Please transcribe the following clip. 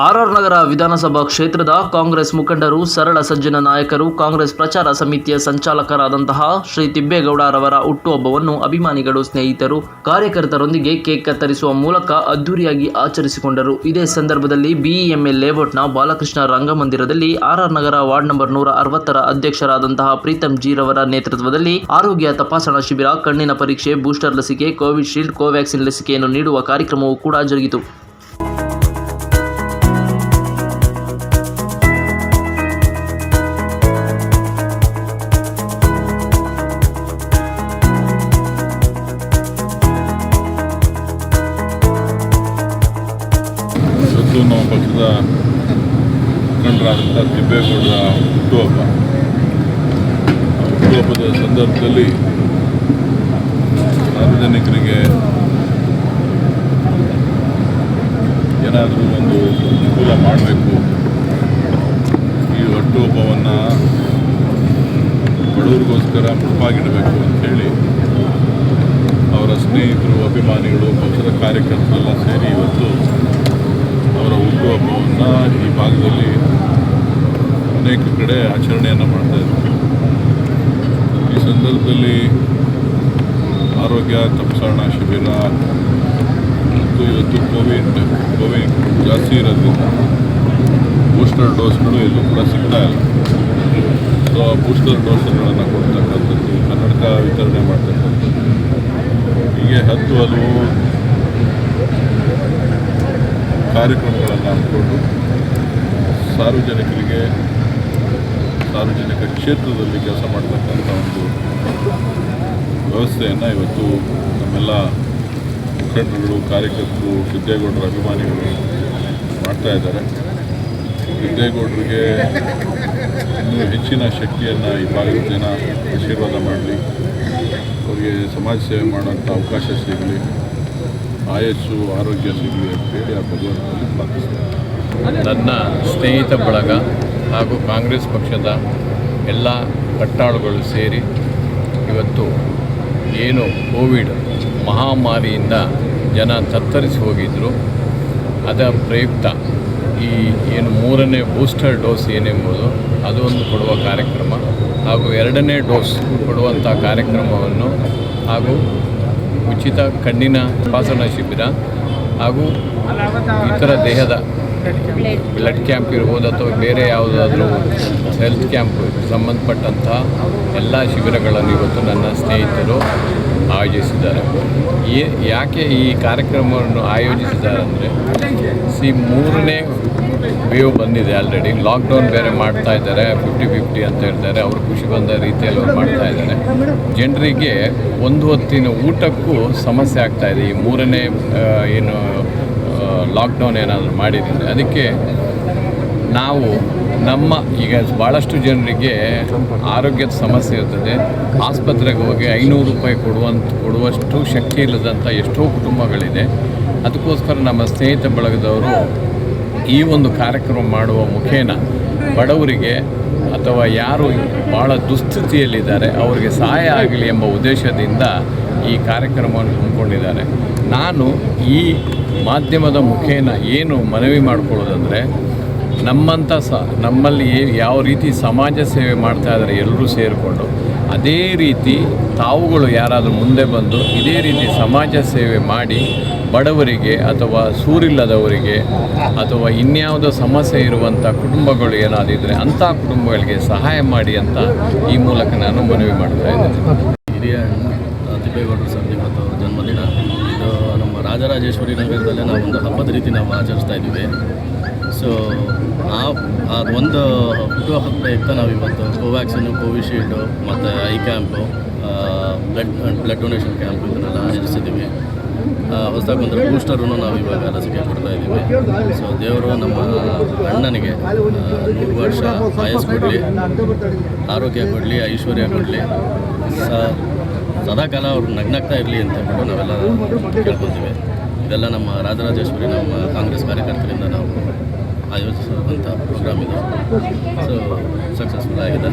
R ನಗರ ವಿಧಾನಸಭಾ ಕ್ಷೇತ್ರದ ಕಾಂಗ್ರೆಸ್ ಮುಖಂಡರು, ಸರಳ ಸಜ್ಜನ ನಾಯಕರು, ಕಾಂಗ್ರೆಸ್ ಪ್ರಚಾರ ಸಮಿತಿಯ ಸಂಚಾಲಕರಾದಂತಹ ಶ್ರೀ ತಿಬ್ಬೇಗೌಡರವರ ಹುಟ್ಟುಹಬ್ಬವನ್ನು ಅಭಿಮಾನಿಗಳು, ಸ್ನೇಹಿತರು, ಕಾರ್ಯಕರ್ತರೊಂದಿಗೆ ಕೇಕ್ ಕತ್ತರಿಸುವ ಮೂಲಕ ಅದ್ದೂರಿಯಾಗಿ ಆಚರಿಸಿಕೊಂಡರು. ಇದೇ ಸಂದರ್ಭದಲ್ಲಿ ಬಿಇಎಂಎಲ್ ಲೇಔಟ್ನ ಬಾಲಕೃಷ್ಣ ರಂಗಮಂದಿರದಲ್ಲಿ ಆರ್ ನಗರ ವಾರ್ಡ್ ನಂಬರ್ 160ರ ಅಧ್ಯಕ್ಷರಾದಂತಹ ಪ್ರೀತಂ ಜಿ ರವರ ನೇತೃತ್ವದಲ್ಲಿ ಆರೋಗ್ಯ ತಪಾಸಣಾ ಶಿಬಿರ, ಕಣ್ಣಿನ ಪರೀಕ್ಷೆ, ಬೂಸ್ಟರ್ ಲಸಿಕೆ, ಕೋವಿಶೀಲ್ಡ್, ಕೋವ್ಯಾಕ್ಸಿನ್ ಲಸಿಕೆಯನ್ನು ನೀಡುವ ಕಾರ್ಯಕ್ರಮವೂ ಕೂಡ ಜರುಗಿತು. ನಮ್ಮ ಪಕ್ಷದ ಮುಖಂಡರಾದಂಥ ತಿಬ್ಬೇಗೌಡರ ಹುಟ್ಟುಹಬ್ಬದ ಸಂದರ್ಭದಲ್ಲಿ ಸಾರ್ವಜನಿಕರಿಗೆ ಏನಾದರೂ ಒಂದು ಅನುಕೂಲ ಮಾಡಬೇಕು, ಈ ಹುಟ್ಟುಹಬ್ಬವನ್ನು ಬಡವರಿಗೋಸ್ಕರ ಮುಡುಪಾಗಿಡಬೇಕು ಅಂಥೇಳಿ ಅವರ ಸ್ನೇಹಿತರು, ಅಭಿಮಾನಿಗಳು, ಪಕ್ಷದ ಕಾರ್ಯಕರ್ತರೆಲ್ಲ ಸೇರಿ ಇವತ್ತು ಅವರ ಹುಟ್ಟುಹಬ್ಬವನ್ನು ಈ ಭಾಗದಲ್ಲಿ ಅನೇಕ ಕಡೆ ಆಚರಣೆಯನ್ನು ಮಾಡ್ತಾಯಿದ್ದಾರೆ. ಈ ಸಂದರ್ಭದಲ್ಲಿ ಆರೋಗ್ಯ ತಪಾಸಣಾ ಶಿಬಿರ ಮತ್ತು ಇವತ್ತು ಕೋವಿಡ್ ಜಾಸ್ತಿ ಇರೋದ್ರಿಂದ ಬೂಸ್ಟರ್ ಡೋಸ್ಗಳು ಎಲ್ಲೂ ಕೂಡ ಸಿಗ್ತಾ ಇಲ್ಲ. ಸೊ ಆ ಬೂಸ್ಟರ್ ಡೋಸ್ಗಳನ್ನು ಕೊಡ್ತಕ್ಕಂಥದ್ದು, ಕನ್ನಡಕ ವಿತರಣೆ ಮಾಡ್ತಕ್ಕಂಥದ್ದು, ಹೀಗೆ 10 ಹಲವು ಕಾರ್ಯಕ್ರಮಗಳನ್ನು ಹಮ್ಮಿಕೊಂಡು ಸಾರ್ವಜನಿಕರಿಗೆ, ಸಾರ್ವಜನಿಕ ಕ್ಷೇತ್ರದಲ್ಲಿ ಕೆಲಸ ಮಾಡ್ತಕ್ಕಂಥ ಒಂದು ವ್ಯವಸ್ಥೆಯನ್ನು ಇವತ್ತು ನಮ್ಮೆಲ್ಲ ಮುಖಂಡರುಗಳು, ಕಾರ್ಯಕರ್ತರು, ಸಿದ್ದೇಗೌಡರ ಅಭಿಮಾನಿಗಳು ಮಾಡ್ತಾಯಿದ್ದಾರೆ. ಸಿದ್ದೇಗೌಡರಿಗೆ ಇನ್ನೂ ಹೆಚ್ಚಿನ ಶಕ್ತಿಯನ್ನು ಈ ಭಾಗದ ಜನ ಆಶೀರ್ವಾದ ಮಾಡಲಿ, ಅವರಿಗೆ ಸಮಾಜ ಸೇವೆ ಮಾಡೋಂಥ ಅವಕಾಶ ಸಿಗಲಿ, ಆಯಸ್ಸು, ಆರೋಗ್ಯ ಸಿಗಲಿ ಅಂತೇಳಿ ಆ ಭಗವಂತನಲ್ಲಿ ಪ್ರಾರ್ಥಿಸ್ತೇನೆ. ನನ್ನ ಸ್ನೇಹಿತ ಬಳಗ ಹಾಗೂ ಕಾಂಗ್ರೆಸ್ ಪಕ್ಷದ ಎಲ್ಲ ಕಟ್ಟಾಳುಗಳು ಸೇರಿ ಇವತ್ತು ಏನು ಕೋವಿಡ್ ಮಹಾಮಾರಿಯಿಂದ ಜನ ತತ್ತರಿಸಿ ಹೋಗಿದ್ದರು, ಅದರ ಪ್ರಯುಕ್ತ ಈ ಏನು 3ನೇ ಬೂಸ್ಟರ್ ಡೋಸ್ ಏನೆಂಬುದು ಅದು ಒಂದು ಕೊಡುವ ಕಾರ್ಯಕ್ರಮ ಹಾಗೂ 2ನೇ ಡೋಸ್ ಕೊಡುವಂಥ ಕಾರ್ಯಕ್ರಮವನ್ನು ಹಾಗೂ ಉಚಿತ ಕಣ್ಣಿನ ತಪಾಸಣಾ ಶಿಬಿರ ಹಾಗೂ ಇತರ ದೇಹದ ಬ್ಲಡ್ ಕ್ಯಾಂಪ್ ಇರ್ಬೋದು ಅಥವಾ ಬೇರೆ ಯಾವುದಾದ್ರೂ ಹೆಲ್ತ್ ಕ್ಯಾಂಪ್ ಸಂಬಂಧಪಟ್ಟಂಥ ಎಲ್ಲ ಶಿಬಿರಗಳನ್ನು ಇವತ್ತು ನನ್ನ ಸ್ನೇಹಿತರು ಆಯೋಜಿಸಿದ್ದಾರೆ. ಯಾಕೆ ಈ ಕಾರ್ಯಕ್ರಮವನ್ನು ಆಯೋಜಿಸಿದ್ದಾರೆ ಅಂದರೆ 3ನೇ ವೇವ್ ಬಂದಿದೆ. ಆಲ್ರೆಡಿ ಲಾಕ್ಡೌನ್ ಬೇರೆ ಮಾಡ್ತಾ ಇದ್ದಾರೆ, 50-50 ಅಂತ ಹೇಳ್ತಾರೆ. ಅವರು ಖುಷಿ ಬಂದ ರೀತಿಯಲ್ಲಿ ಅವ್ರು ಮಾಡ್ತಾ ಇದ್ದಾರೆ. ಜನರಿಗೆ ಒಂದು ಹೊತ್ತಿನ ಊಟಕ್ಕೂ ಸಮಸ್ಯೆ ಆಗ್ತಾಯಿದೆ ಈ 3ನೇ ಏನು ಲಾಕ್ಡೌನ್ ಏನಾದರೂ ಮಾಡಿದರೆ. ಅದಕ್ಕೆ ನಾವು ನಮ್ಮ ಈಗ ಭಾಳಷ್ಟು ಜನರಿಗೆ ಆರೋಗ್ಯದ ಸಮಸ್ಯೆ ಇರ್ತದೆ, ಆಸ್ಪತ್ರೆಗೆ ಹೋಗಿ 500 ರೂಪಾಯಿ ಕೊಡುವಷ್ಟು ಶಕ್ತಿ ಇಲ್ಲದಂಥ ಎಷ್ಟೋ ಕುಟುಂಬಗಳಿದೆ. ಅದಕ್ಕೋಸ್ಕರ ನಮ್ಮ ಸ್ನೇಹಿತ ಬಳಗದವರು ಈ ಒಂದು ಕಾರ್ಯಕ್ರಮ ಮಾಡುವ ಮುಖೇನ ಬಡವರಿಗೆ ಅಥವಾ ಯಾರು ಭಾಳ ದುಸ್ಥಿತಿಯಲ್ಲಿದ್ದಾರೆ ಅವರಿಗೆ ಸಹಾಯ ಆಗಲಿ ಎಂಬ ಉದ್ದೇಶದಿಂದ ಈ ಕಾರ್ಯಕ್ರಮವನ್ನು ಹಮ್ಮಿಕೊಂಡಿದ್ದಾರೆ. ನಾನು ಈ ಮಾಧ್ಯಮದ ಮುಖೇನ ಏನು ಮನವಿ ಮಾಡಿಕೊಳ್ಳೋದಂದರೆ, ನಮ್ಮಲ್ಲಿ ಯಾವ ರೀತಿ ಸಮಾಜ ಸೇವೆ ಮಾಡ್ತಾ ಇದ್ದಾರೆ ಎಲ್ಲರೂ ಸೇರಿಕೊಂಡು, ಅದೇ ರೀತಿ ತಾವುಗಳು ಯಾರಾದರೂ ಮುಂದೆ ಬಂದು ಇದೇ ರೀತಿ ಸಮಾಜ ಸೇವೆ ಮಾಡಿ ಬಡವರಿಗೆ ಅಥವಾ ಸೂರಿಲ್ಲದವರಿಗೆ ಅಥವಾ ಇನ್ಯಾವುದೋ ಸಮಸ್ಯೆ ಇರುವಂಥ ಕುಟುಂಬಗಳು ಏನಾದಿದ್ದರೆ ಅಂಥ ಕುಟುಂಬಗಳಿಗೆ ಸಹಾಯ ಮಾಡಿ ಅಂತ ಈ ಮೂಲಕ ನಾನು ಮನವಿ ಮಾಡ್ತಾ ಇದ್ದೇನೆ. ಹಿರಿಯ ತಿಬ್ಬೇಗೌಡರು ಸರ್ ಇವತ್ತು ಜನ್ಮದಿನ. ಇದು ನಮ್ಮ ರಾಜರಾಜೇಶ್ವರಿ ನಗರದಲ್ಲೇ ನಾವು ಒಂದು ಹಬ್ಬದ ರೀತಿ ನಾವು ಆಚರಿಸ್ತಾ ಇದ್ದೀವಿ. ಸೊ ಒಂದು ಹುಟ್ಟುಹಬ್ಬದ ಪ್ರಯುಕ್ತ ನಾವು ಇವತ್ತು ಕೋವ್ಯಾಕ್ಸಿನು, ಕೋವಿಶೀಲ್ಡು ಮತ್ತು I camp, blood donation camp ಇದನ್ನೆಲ್ಲ ಆಚರಿಸಿದ್ದೀವಿ. ಹೊಸದಾಗಿ ಬಂದರೆ ಬೂಸ್ಟರನ್ನು ನಾವು ಇವಾಗ ಲಸಿಕೆ ಕೊಡ್ತಾ ಇದ್ದೀವಿ. ಸೊ ದೇವರು ನಮ್ಮ ಅಣ್ಣನಿಗೆ 100 ವರ್ಷ ಆಯಸ್ಸು ಕೊಡಲಿ, ಆರೋಗ್ಯ ಕೊಡಲಿ, ಐಶ್ವರ್ಯ ಕೊಡಲಿ, ಸದಾಕಾಲ ಅವ್ರು ನಗ್ನಾಗ್ತಾ ಇರಲಿ ಅಂತ ಹೇಳ್ಬಿಟ್ಟು ನಾವೆಲ್ಲ ಕೇಳ್ಕೊತೀವಿ. ಇದೆಲ್ಲ ನಮ್ಮ ರಾಜರಾಜೇಶ್ವರಿ, ನಮ್ಮ ಕಾಂಗ್ರೆಸ್ ಕಾರ್ಯಕರ್ತರಿಂದ ನಾವು ಆಯೋಜಿಸುವಂಥ ಪ್ರೋಗ್ರಾಮ್ ಇದು. ಸೊ ಸಕ್ಸಸ್ಫುಲ್ ಆಗಿದೆ.